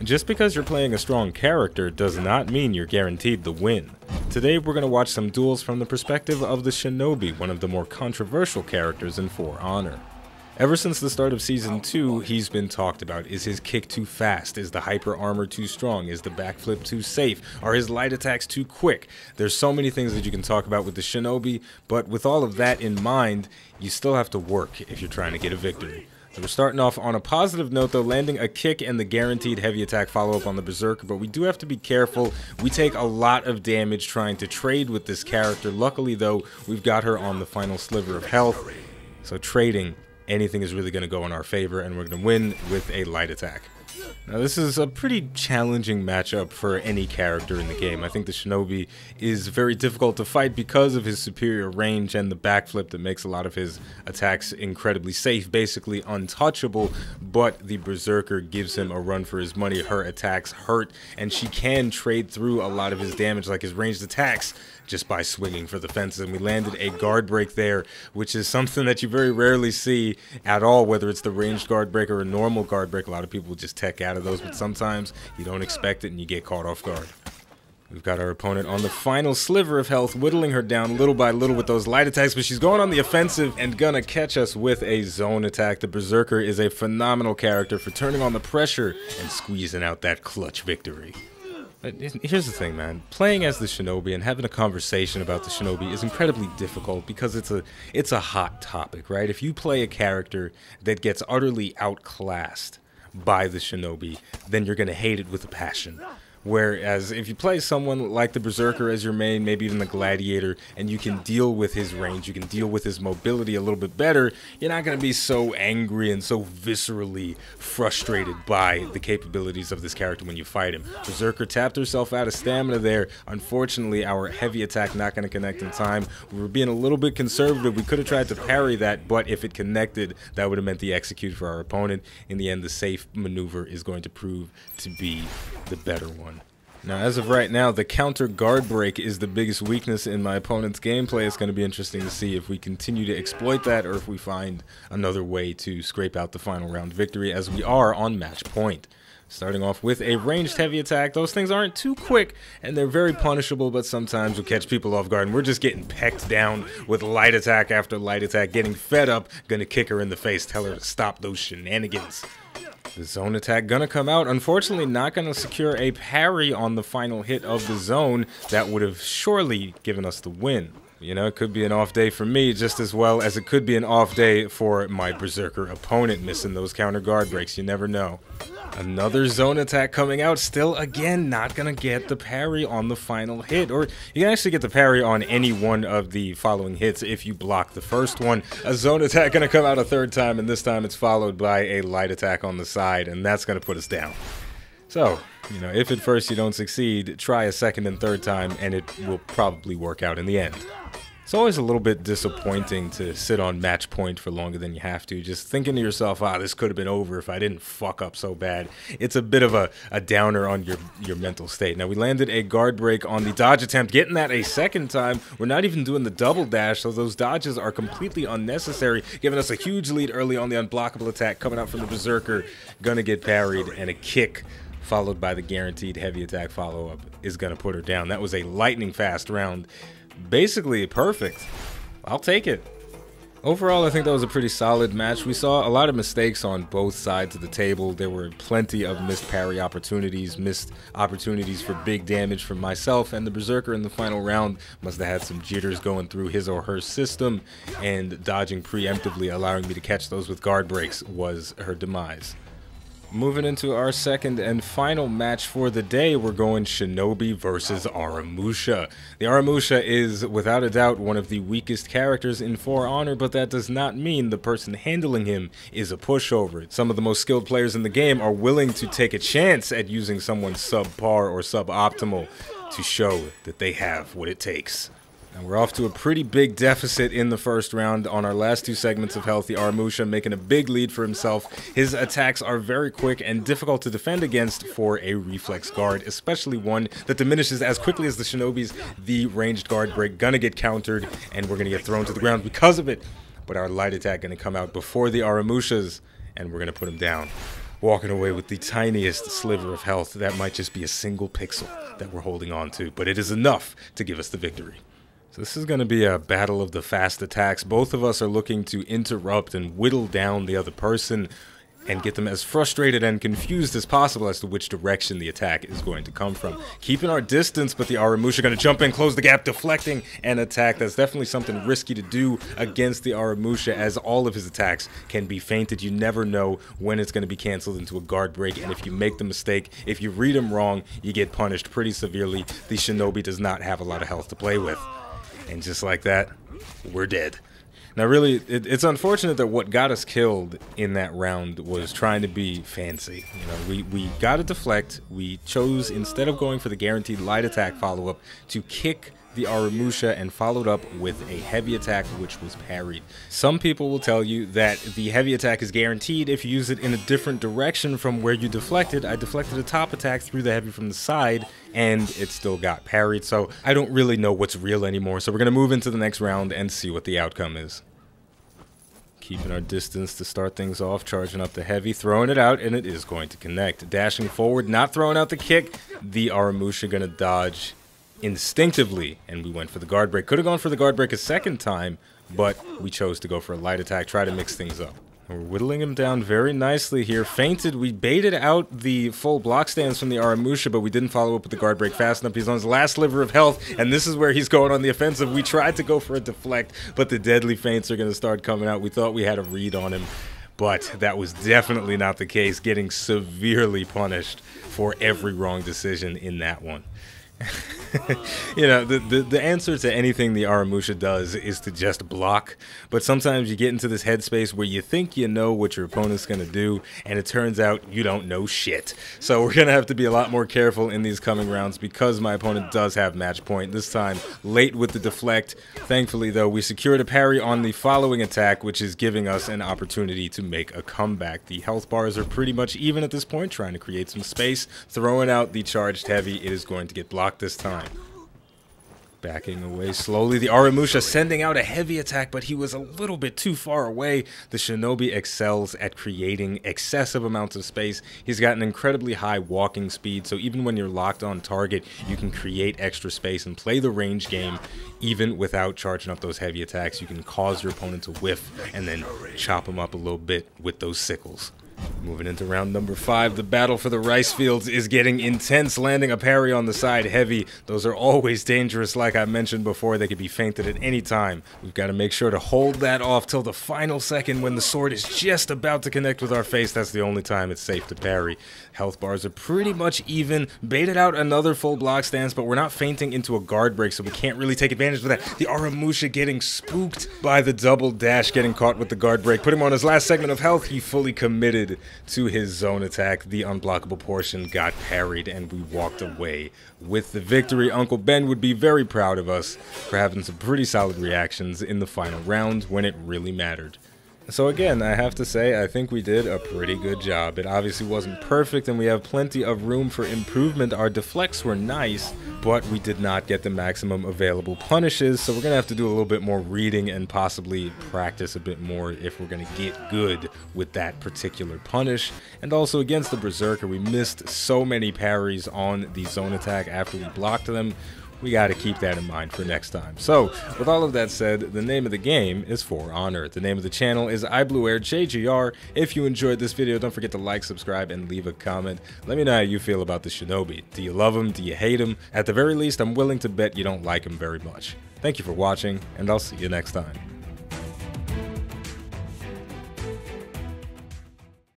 Just because you're playing a strong character does not mean you're guaranteed the win. Today we're going to watch some duels from the perspective of the Shinobi, one of the more controversial characters in For Honor. Ever since the start of Season 2, he's been talked about. Is his kick too fast? Is the hyper armor too strong? Is the backflip too safe? Are his light attacks too quick? There's so many things that you can talk about with the Shinobi, but with all of that in mind, you still have to work if you're trying to get a victory. So we're starting off on a positive note though, landing a kick and the guaranteed heavy attack follow-up on the Berserker, but we do have to be careful. We take a lot of damage trying to trade with this character. Luckily though, we've got her on the final sliver of health, so trading anything is really going to go in our favor, and we're going to win with a light attack. Now this is a pretty challenging matchup for any character in the game. I think the Shinobi is very difficult to fight because of his superior range and the backflip that makes a lot of his attacks incredibly safe, basically untouchable, but the Berserker gives him a run for his money. Her attacks hurt, and she can trade through a lot of his damage, like his ranged attacks, just by swinging for the fences. And we landed a guard break there, which is something that you very rarely see at all, whether it's the ranged guard break or a normal guard break. A lot of people just tech out of those, but sometimes you don't expect it and you get caught off guard. We've got our opponent on the final sliver of health, whittling her down little by little with those light attacks, but she's going on the offensive and gonna catch us with a zone attack. The Berserker is a phenomenal character for turning on the pressure and squeezing out that clutch victory. But here's the thing, man. Playing as the Shinobi and having a conversation about the Shinobi is incredibly difficult because it's a hot topic, right? If you play a character that gets utterly outclassed by the Shinobi, then you're going to hate it with a passion. Whereas if you play someone like the Berserker as your main, maybe even the Gladiator, and you can deal with his range, you can deal with his mobility a little bit better, you're not going to be so angry and so viscerally frustrated by the capabilities of this character when you fight him. Berserker tapped herself out of stamina there. Unfortunately, our heavy attack not going to connect in time. We were being a little bit conservative. We could have tried to parry that, but if it connected, that would have meant the execute for our opponent. In the end, the safe maneuver is going to prove to be the better one. Now, as of right now, the counter guard break is the biggest weakness in my opponent's gameplay. It's going to be interesting to see if we continue to exploit that or if we find another way to scrape out the final round victory, as we are on match point. Starting off with a ranged heavy attack. Those things aren't too quick and they're very punishable, but sometimes will catch people off guard, and we're just getting pecked down with light attack after light attack. Getting fed up, gonna kick her in the face, tell her to stop those shenanigans. The zone attack gonna come out. Unfortunately, not gonna secure a parry on the final hit of the zone. That would have surely given us the win. You know, it could be an off day for me just as well as it could be an off day for my Berserker opponent, missing those counter guard breaks. You never know. Another zone attack coming out. Still, again, not gonna get the parry on the final hit. Or you can actually get the parry on any one of the following hits if you block the first one. A zone attack gonna come out a third time, and this time it's followed by a light attack on the side, and that's gonna put us down. So, you know, if at first you don't succeed, try a second and third time, and it will probably work out in the end. It's always a little bit disappointing to sit on match point for longer than you have to, just thinking to yourself, ah, this could have been over if I didn't fuck up so bad. It's a bit of a downer on your mental state. Now, we landed a guard break on the dodge attempt, getting that a second time. We're not even doing the double dash, so those dodges are completely unnecessary, giving us a huge lead early on the unblockable attack coming out from the Berserker. Gonna get parried, and a kick followed by the guaranteed heavy attack follow-up is gonna put her down. That was a lightning fast round. Basically perfect. I'll take it. Overall, I think that was a pretty solid match. We saw a lot of mistakes on both sides of the table. There were plenty of missed parry opportunities, missed opportunities for big damage from myself, and the Berserker in the final round must have had some jitters going through his or her system, and dodging preemptively, allowing me to catch those with guard breaks, was her demise. Moving into our second and final match for the day, we're going Shinobi versus Musha. The Musha is, without a doubt, one of the weakest characters in For Honor, but that does not mean the person handling him is a pushover. Some of the most skilled players in the game are willing to take a chance at using someone subpar or suboptimal to show that they have what it takes. And we're off to a pretty big deficit in the first round. On our last two segments of health, the Musha making a big lead for himself. His attacks are very quick and difficult to defend against for a reflex guard, especially one that diminishes as quickly as the Shinobi's. The ranged guard break gonna get countered, and we're gonna get thrown to the ground because of it. But our light attack gonna come out before the Musha's, and we're gonna put him down. walking away with the tiniest sliver of health. That might just be a single pixel that we're holding on to, but it is enough to give us the victory. So this is going to be a battle of the fast attacks. Both of us are looking to interrupt and whittle down the other person and get them as frustrated and confused as possible as to which direction the attack is going to come from. Keeping our distance, but the Aramusha going to jump in, close the gap, deflecting and attack. That's definitely something risky to do against the Aramusha, as all of his attacks can be feinted. You never know when it's going to be canceled into a guard break, and if you make the mistake, if you read him wrong, you get punished pretty severely. The Shinobi does not have a lot of health to play with. And just like that, we're dead. Now really, it's unfortunate that what got us killed in that round was trying to be fancy. You know, we got a deflect. We chose, instead of going for the guaranteed light attack follow-up, to kick the Aramusha and followed up with a heavy attack, which was parried. Some people will tell you that the heavy attack is guaranteed if you use it in a different direction from where you deflected. I deflected a top attack through the heavy from the side, and it still got parried, so I don't really know what's real anymore. So we're going to move into the next round and see what the outcome is. Keeping our distance to start things off, charging up the heavy, throwing it out, and it is going to connect. Dashing forward, not throwing out the kick. The Aramusha going to dodge instinctively, and we went for the guard break. Could have gone for the guard break a second time, but we chose to go for a light attack, try to mix things up. We're whittling him down very nicely here. Feinted, we baited out the full block stance from the Aramusha, but we didn't follow up with the guard break fast enough. He's on his last sliver of health, and this is where he's going on the offensive. We tried to go for a deflect, but the deadly feints are going to start coming out. We thought we had a read on him, but that was definitely not the case, getting severely punished for every wrong decision in that one. You know, the answer to anything the Aramusha does is to just block, but sometimes you get into this headspace where you think you know what your opponent's going to do, and it turns out you don't know shit. So we're going to have to be a lot more careful in these coming rounds, because my opponent does have match point, this time late with the deflect. Thankfully, though, we secured a parry on the following attack, which is giving us an opportunity to make a comeback. The health bars are pretty much even at this point, trying to create some space. Throwing out the charged heavy, it is going to get blocked this time. Backing away slowly, the Aramusha sending out a heavy attack, but he was a little bit too far away. The Shinobi excels at creating excessive amounts of space. He's got an incredibly high walking speed, so even when you're locked on target, you can create extra space and play the range game even without charging up those heavy attacks. You can cause your opponent to whiff and then chop him up a little bit with those sickles. Moving into round number 5, the battle for the rice fields is getting intense, landing a parry on the side heavy. Those are always dangerous, like I mentioned before. They could be feinted at any time. We've got to make sure to hold that off till the final second when the sword is just about to connect with our face. That's the only time it's safe to parry. Health bars are pretty much even. Baited out another full block stance, but we're not feinting into a guard break, so we can't really take advantage of that. The Aramusha getting spooked by the double dash, getting caught with the guard break. Put him on his last segment of health. He fully committed to his zone attack. The unblockable portion got parried, and we walked away with the victory. Uncle Ben would be very proud of us for having some pretty solid reactions in the final round when it really mattered. So again, I have to say, I think we did a pretty good job. It obviously wasn't perfect, and we have plenty of room for improvement. Our deflects were nice, but we did not get the maximum available punishes, so we're going to have to do a little bit more reading and possibly practice a bit more if we're going to get good with that particular punish. And also against the Berserker, we missed so many parries on the zone attack after we blocked them. We got to keep that in mind for next time. So, with all of that said, the name of the game is For Honor. The name of the channel is iBluairJgR. If you enjoyed this video, don't forget to like, subscribe, and leave a comment. Let me know how you feel about the Shinobi. Do you love him? Do you hate him? At the very least, I'm willing to bet you don't like him very much. Thank you for watching, and I'll see you next time.